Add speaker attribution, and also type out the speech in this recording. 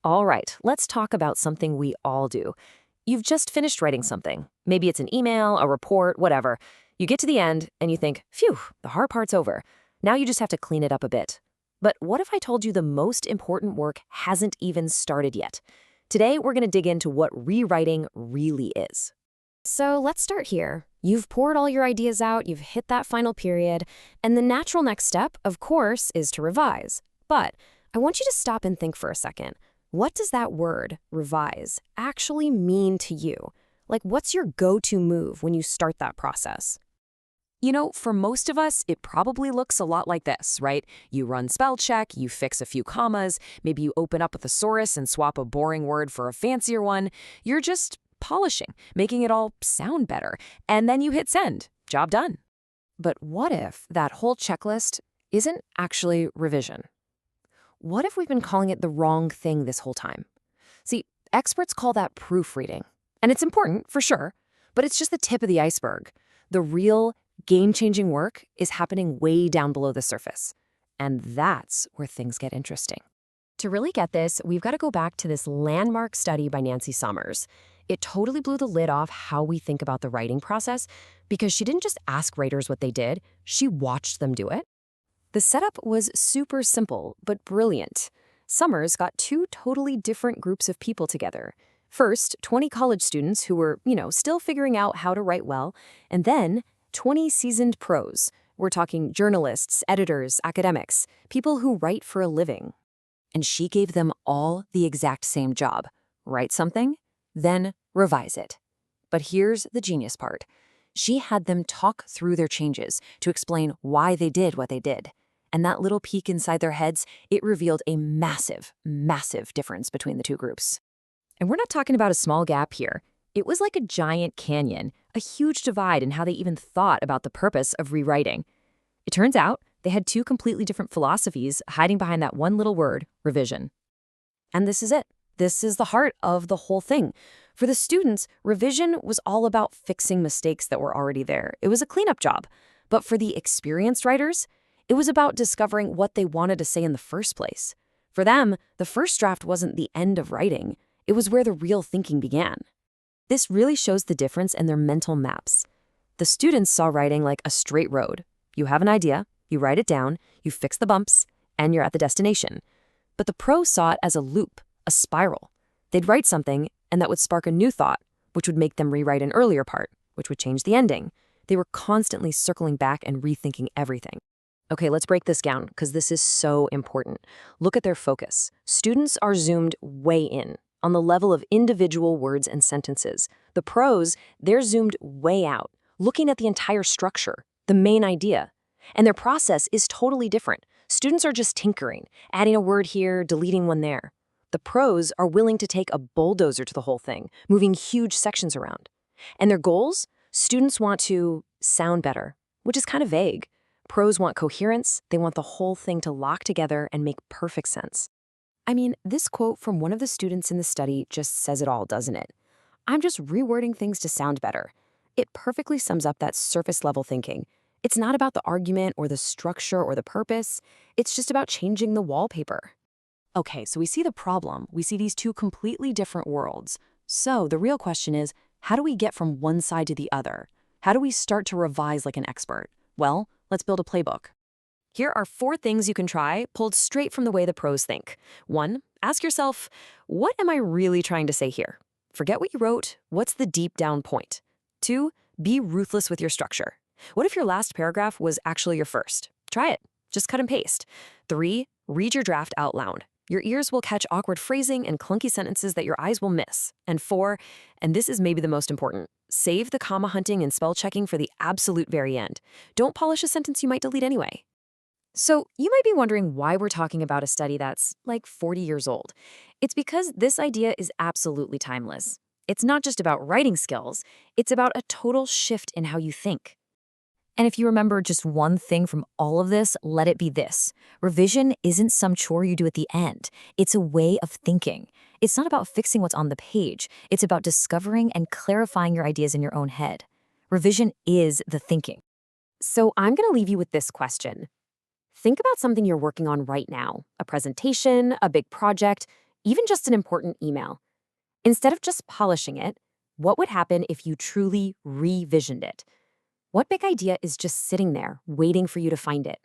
Speaker 1: All right, let's talk about something we all do. You've just finished writing something. Maybe it's an email, a report, whatever. You get to the end and you think, phew, the hard part's over. Now you just have to clean it up a bit. But what if I told you the most important work hasn't even started yet? Today, we're going to dig into what rewriting really is. So let's start here. You've poured all your ideas out, you've hit that final period, and the natural next step, of course, is to revise. But I want you to stop and think for a second. What does that word, revise, actually mean to you? Like, what's your go-to move when you start that process?
Speaker 2: For most of us, it probably looks a lot like this, right? You run spell check, you fix a few commas, maybe you open up a thesaurus and swap a boring word for a fancier one. You're just polishing, making it all sound better. And then you hit send. Job done.
Speaker 1: But what if that whole checklist isn't actually revision? What if we've been calling it the wrong thing this whole time? See, experts call that proofreading. And it's important, for sure, but it's just the tip of the iceberg. The real game-changing work is happening way down below the surface. And that's where things get interesting. To really get this, we've got to go back to this landmark study by Nancy Summers. It totally blew the lid off how we think about the writing process because she didn't just ask writers what they did, she watched them do it. The setup was super simple, but brilliant. Summers got two totally different groups of people together. First, 20 college students who were, still figuring out how to write well, and then 20 seasoned pros. We're talking journalists, editors, academics, people who write for a living. And she gave them all the exact same job. Write something, then revise it. But here's the genius part. She had them talk through their changes to explain why they did what they did. And that little peek inside their heads, it revealed a massive, massive difference between the two groups. And we're not talking about a small gap here. It was like a giant canyon, a huge divide in how they even thought about the purpose of rewriting. It turns out they had two completely different philosophies hiding behind that one little word, revision. And this is it. This is the heart of the whole thing. For the students, revision was all about fixing mistakes that were already there. It was a cleanup job. But for the experienced writers, it was about discovering what they wanted to say in the first place. For them, the first draft wasn't the end of writing. It was where the real thinking began. This really shows the difference in their mental maps. The students saw writing like a straight road. You have an idea, you write it down, you fix the bumps, and you're at the destination. But the pros saw it as a loop, a spiral. They'd write something, and that would spark a new thought, which would make them rewrite an earlier part, which would change the ending. They were constantly circling back and rethinking everything. Okay, let's break this down, because this is so important. Look at their focus. Students are zoomed way in, on the level of individual words and sentences. The pros, they're zoomed way out, looking at the entire structure, the main idea. And their process is totally different. Students are just tinkering, adding a word here, deleting one there. The pros are willing to take a bulldozer to the whole thing, moving huge sections around. And their goals? Students want to sound better, which is kind of vague. Pros want coherence. They want the whole thing to lock together and make perfect sense. I mean, this quote from one of the students in the study just says it all, doesn't it? I'm just rewording things to sound better. It perfectly sums up that surface-level thinking. It's not about the argument or the structure or the purpose. It's just about changing the wallpaper. Okay, so we see the problem. We see these two completely different worlds. So the real question is, how do we get from one side to the other? How do we start to revise like an expert? Well, let's build a playbook. Here are 4 things you can try, pulled straight from the way the pros think. 1, ask yourself, what am I really trying to say here? Forget what you wrote. What's the deep down point? 2, be ruthless with your structure. What if your last paragraph was actually your first? Try it. Just cut and paste. 3, read your draft out loud. Your ears will catch awkward phrasing and clunky sentences that your eyes will miss. And 4, and this is maybe the most important, save the comma hunting and spell checking for the absolute very end. Don't polish a sentence you might delete anyway. So you might be wondering why we're talking about a study that's like 40 years old. It's because this idea is absolutely timeless. It's not just about writing skills, it's about a total shift in how you think. And if you remember just one thing from all of this, let it be this. Revision isn't some chore you do at the end. It's a way of thinking. It's not about fixing what's on the page. It's about discovering and clarifying your ideas in your own head. Revision is the thinking. So I'm going to leave you with this question. Think about something you're working on right now, a presentation, a big project. even just an important email. Instead of just polishing it, what would happen if you truly revisioned it? What big idea is just sitting there, waiting for you to find it?